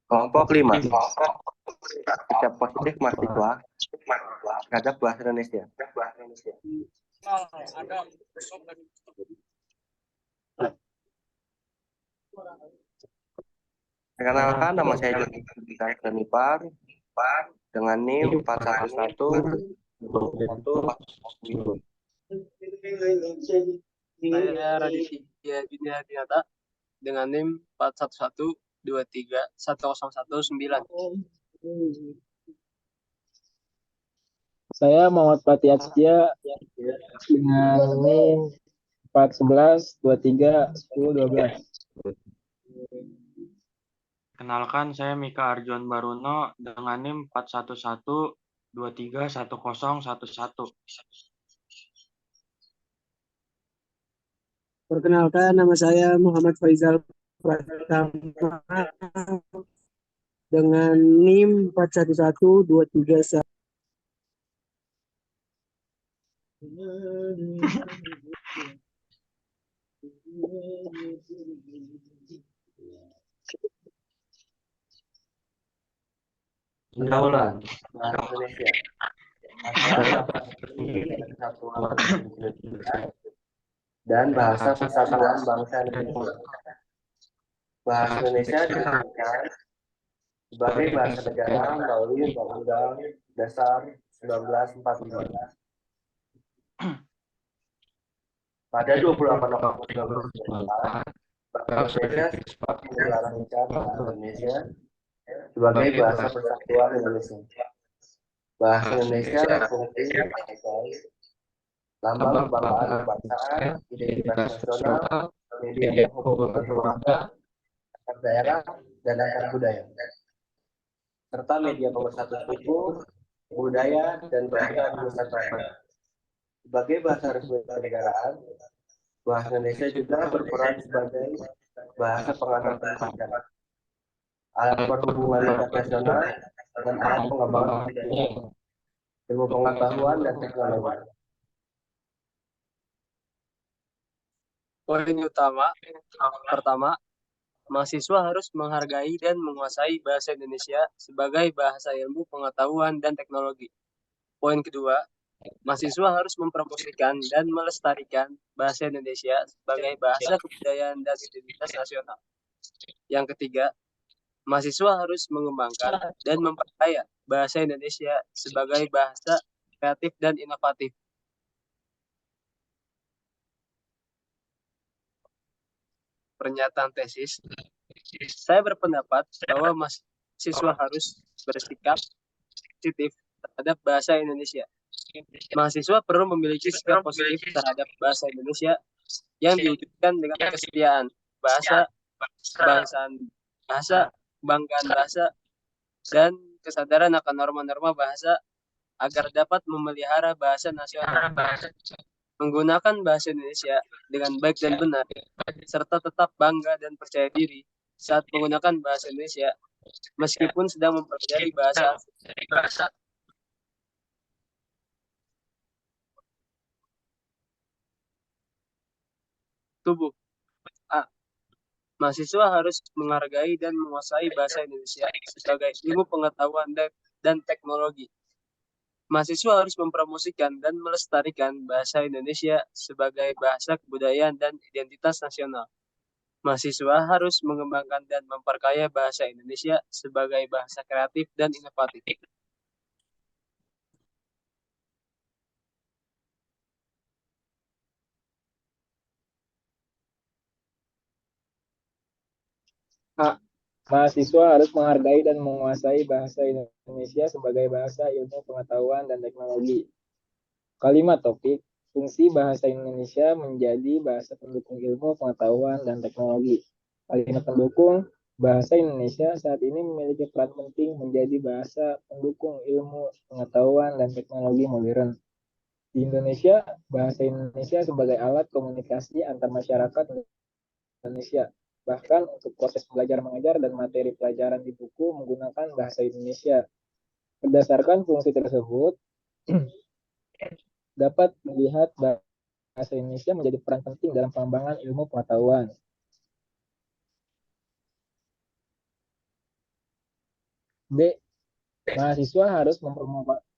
Kelompok 5. Sikap positif mahasiswa terhadap bahasa Indonesia. Perkenalkan, nama saya Jody Nipar dengan NIM 411. Saya Raditya Dinata dengan NIM 411231019. Saya Muhammad Fatih Atsya dengan NIM 411231012. Kenalkan, saya Mika Arjuan Baruno dengan NIM 411231011. Perkenalkan, nama saya Muhammad Faizal Pratama dengan NIM 41123. Pendahuluan bahasa Indonesia. Dan bahasa persatuan bangsa Indonesia. Bahasa Indonesia ditetapkan sebagai bahasa negara melalui Undang-Undang Dasar 1945. Pada 28 Oktober 1994, Bank Indonesia sempat mendeklarasikan bahasa Indonesia sebagai bahasa persatuan Indonesia. Bahasa Indonesia berfungsi sebagai lambang kebanggaan kebangsaan, identitas nasional, media penghubungan keluarga, antar daerah, dan antar budaya, serta media pemersatu suku, budaya, dan bahasa Nusantara. Sebagai bahasa resmi kenegaraan, bahasa Indonesia juga berperan sebagai bahasa pengantar pendidikan, alat perhubungan internasional, dan alat pengembangan budaya, ilmu pengetahuan, dan teknologi. Poin utama pertama, mahasiswa harus menghargai dan menguasai bahasa Indonesia sebagai bahasa ilmu pengetahuan dan teknologi. Poin kedua, mahasiswa harus mempromosikan dan melestarikan bahasa Indonesia sebagai bahasa kebudayaan dan identitas nasional. Yang ketiga, mahasiswa harus mengembangkan dan memperkaya bahasa Indonesia sebagai bahasa kreatif dan inovatif. Pernyataan tesis, saya berpendapat bahwa mahasiswa harus bersikap positif terhadap bahasa Indonesia. Mahasiswa perlu memiliki sikap positif terhadap bahasa Indonesia yang diwujudkan dengan kesetiaan bahasa, kebangsaan bahasa, kebanggaan bahasa, dan kesadaran akan norma-norma bahasa agar dapat memelihara bahasa nasional. Menggunakan bahasa Indonesia dengan baik dan benar, serta tetap bangga dan percaya diri saat menggunakan bahasa Indonesia, meskipun sedang mempelajari bahasa tubuh. A. Mahasiswa harus menghargai dan menguasai bahasa Indonesia sebagai ilmu pengetahuan dan teknologi. Mahasiswa harus mempromosikan dan melestarikan bahasa Indonesia sebagai bahasa kebudayaan dan identitas nasional. Mahasiswa harus mengembangkan dan memperkaya bahasa Indonesia sebagai bahasa kreatif dan inovatif. Mahasiswa harus menghargai dan menguasai bahasa Indonesia sebagai bahasa ilmu pengetahuan dan teknologi. Kalimat topik, fungsi bahasa Indonesia menjadi bahasa pendukung ilmu pengetahuan dan teknologi. Kalimat pendukung, bahasa Indonesia saat ini memiliki peran penting menjadi bahasa pendukung ilmu pengetahuan dan teknologi modern. Di Indonesia, bahasa Indonesia sebagai alat komunikasi antar masyarakat Indonesia. Bahkan untuk proses belajar mengajar dan materi pelajaran di buku menggunakan bahasa Indonesia. Berdasarkan fungsi tersebut, dapat melihat bahasa Indonesia menjadi peran penting dalam pengembangan ilmu pengetahuan. B. Mahasiswa harus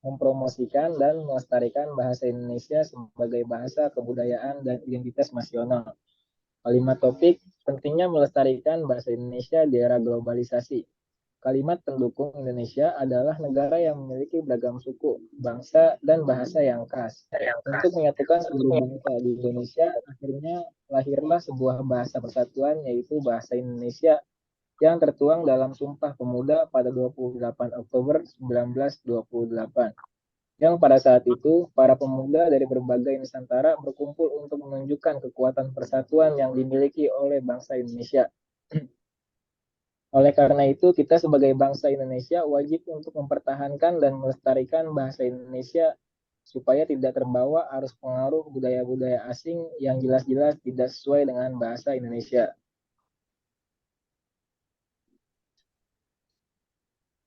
mempromosikan dan melestarikan bahasa Indonesia sebagai bahasa kebudayaan dan identitas nasional. Kalimat topik, pentingnya melestarikan bahasa Indonesia di era globalisasi. Kalimat pendukung Indonesia adalah negara yang memiliki beragam suku, bangsa, dan bahasa yang khas. Untuk menyatukan seluruh bangsa di Indonesia, akhirnya lahirlah sebuah bahasa persatuan, yaitu bahasa Indonesia yang tertuang dalam Sumpah Pemuda pada 28 Oktober 1928. Yang pada saat itu, para pemuda dari berbagai Nusantara berkumpul untuk menunjukkan kekuatan persatuan yang dimiliki oleh bangsa Indonesia. Oleh karena itu, kita sebagai bangsa Indonesia wajib untuk mempertahankan dan melestarikan bahasa Indonesia supaya tidak terbawa arus pengaruh budaya-budaya asing yang jelas-jelas tidak sesuai dengan bahasa Indonesia.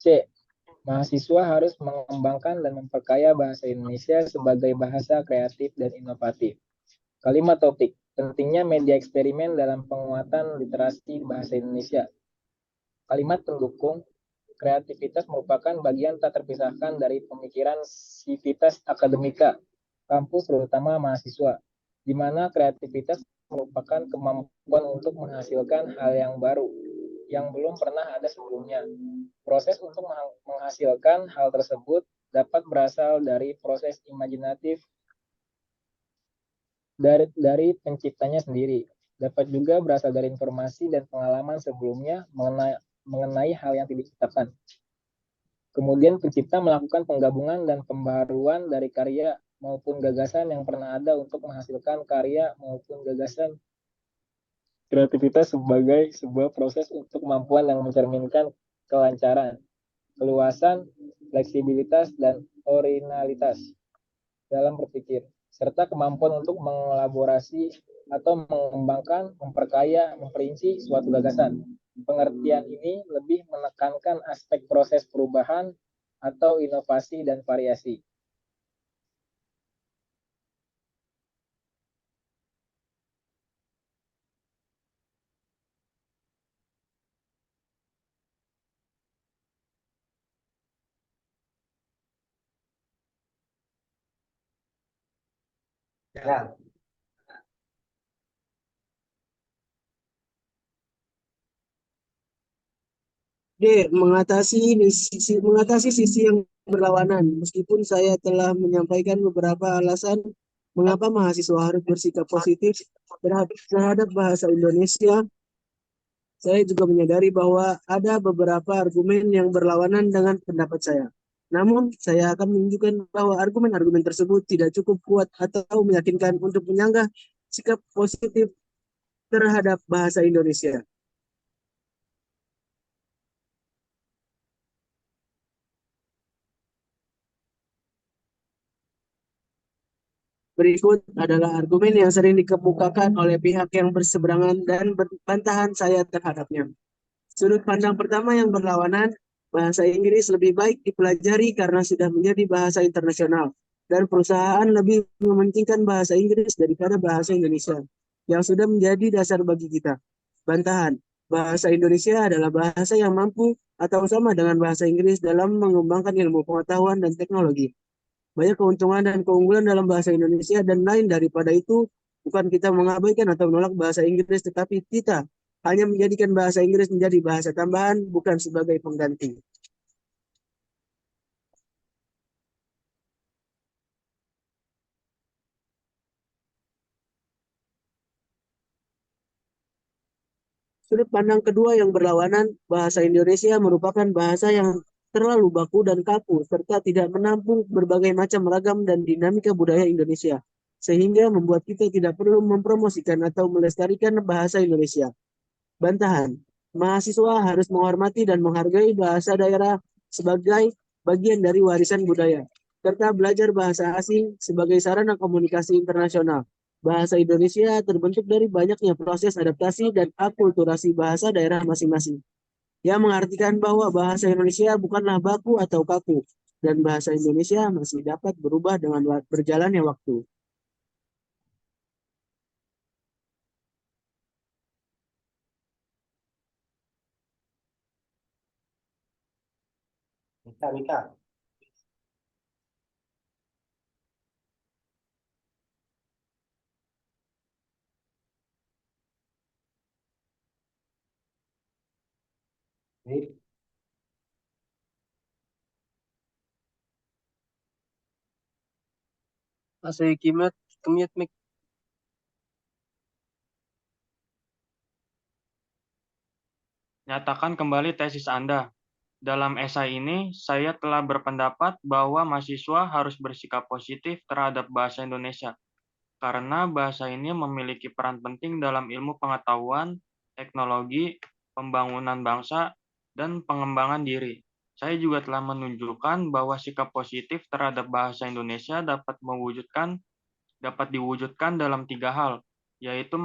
C. Mahasiswa harus mengembangkan dan memperkaya bahasa Indonesia sebagai bahasa kreatif dan inovatif. Kalimat topik, pentingnya media eksperimen dalam penguatan literasi bahasa Indonesia. Kalimat pendukung, kreativitas merupakan bagian tak terpisahkan dari pemikiran sivitas akademika, kampus terutama mahasiswa, di mana kreativitas merupakan kemampuan untuk menghasilkan hal yang baru, yang belum pernah ada sebelumnya. Proses untuk menghasilkan hal tersebut dapat berasal dari proses imajinatif dari penciptanya sendiri. Dapat juga berasal dari informasi dan pengalaman sebelumnya mengenai hal yang tidak diciptakan. Kemudian pencipta melakukan penggabungan dan pembaruan dari karya maupun gagasan yang pernah ada untuk menghasilkan karya maupun gagasan. Kreativitas sebagai sebuah proses untuk kemampuan yang mencerminkan kelancaran, keluasan, fleksibilitas, dan originalitas dalam berpikir, serta kemampuan untuk mengelaborasi atau mengembangkan, memperkaya, memperinci suatu gagasan. Pengertian ini lebih menekankan aspek proses perubahan atau inovasi dan variasi. Ya, D. Mengatasi sisi yang berlawanan. Meskipun saya telah menyampaikan beberapa alasan mengapa mahasiswa harus bersikap positif terhadap bahasa Indonesia, saya juga menyadari bahwa ada beberapa argumen yang berlawanan dengan pendapat saya. Namun, saya akan menunjukkan bahwa argumen-argumen tersebut tidak cukup kuat atau meyakinkan untuk menyanggah sikap positif terhadap bahasa Indonesia. Berikut adalah argumen yang sering dikemukakan oleh pihak yang berseberangan dan bantahan saya terhadapnya. Sudut pandang pertama yang berlawanan, bahasa Inggris lebih baik dipelajari karena sudah menjadi bahasa internasional, dan perusahaan lebih mementingkan bahasa Inggris daripada bahasa Indonesia, yang sudah menjadi dasar bagi kita. Bantahan, bahasa Indonesia adalah bahasa yang mampu atau sama dengan bahasa Inggris dalam mengembangkan ilmu pengetahuan dan teknologi. Banyak keuntungan dan keunggulan dalam bahasa Indonesia dan lain daripada itu, bukan kita mengabaikan atau menolak bahasa Inggris, tetapi kita hanya menjadikan bahasa Inggris menjadi bahasa tambahan, bukan sebagai pengganti. Sudut pandang kedua yang berlawanan, bahasa Indonesia merupakan bahasa yang terlalu baku dan kaku, serta tidak menampung berbagai macam ragam dan dinamika budaya Indonesia, sehingga membuat kita tidak perlu mempromosikan atau melestarikan bahasa Indonesia. Bantahan, mahasiswa harus menghormati dan menghargai bahasa daerah sebagai bagian dari warisan budaya, serta belajar bahasa asing sebagai sarana komunikasi internasional. Bahasa Indonesia terbentuk dari banyaknya proses adaptasi dan akulturasi bahasa daerah masing-masing, yang mengartikan bahwa bahasa Indonesia bukanlah baku atau kaku, dan bahasa Indonesia masih dapat berubah dengan berjalannya waktu. Mika. Ini Masih kemute mic. Nyatakan kembali tesis Anda. Dalam esai ini, saya telah berpendapat bahwa mahasiswa harus bersikap positif terhadap bahasa Indonesia, karena bahasa ini memiliki peran penting dalam ilmu pengetahuan, teknologi, pembangunan bangsa, dan pengembangan diri. Saya juga telah menunjukkan bahwa sikap positif terhadap bahasa Indonesia dapat diwujudkan dalam 3 hal, yaitu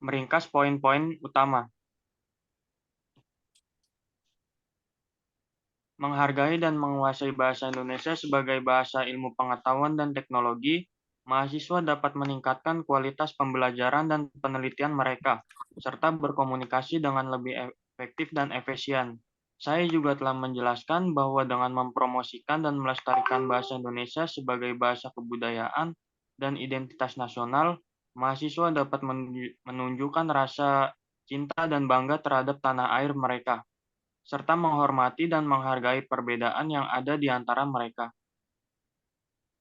meringkas poin-poin utama. Menghargai dan menguasai bahasa Indonesia sebagai bahasa ilmu pengetahuan dan teknologi, mahasiswa dapat meningkatkan kualitas pembelajaran dan penelitian mereka, serta berkomunikasi dengan lebih efektif dan efisien. Saya juga telah menjelaskan bahwa dengan mempromosikan dan melestarikan bahasa Indonesia sebagai bahasa kebudayaan dan identitas nasional, mahasiswa dapat menunjukkan rasa cinta dan bangga terhadap tanah air mereka, serta menghormati dan menghargai perbedaan yang ada di antara mereka.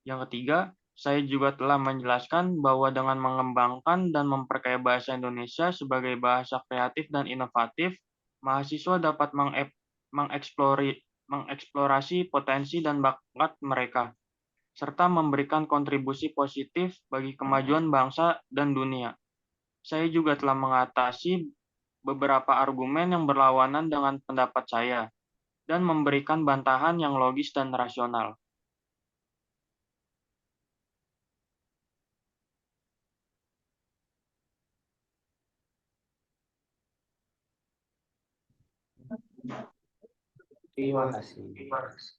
Yang ketiga, saya juga telah menjelaskan bahwa dengan mengembangkan dan memperkaya bahasa Indonesia sebagai bahasa kreatif dan inovatif, mahasiswa dapat mengeksplorasi potensi dan bakat mereka, serta memberikan kontribusi positif bagi kemajuan bangsa dan dunia. Saya juga telah mengatasi beberapa argumen yang berlawanan dengan pendapat saya, dan memberikan bantahan yang logis dan rasional. Terima kasih.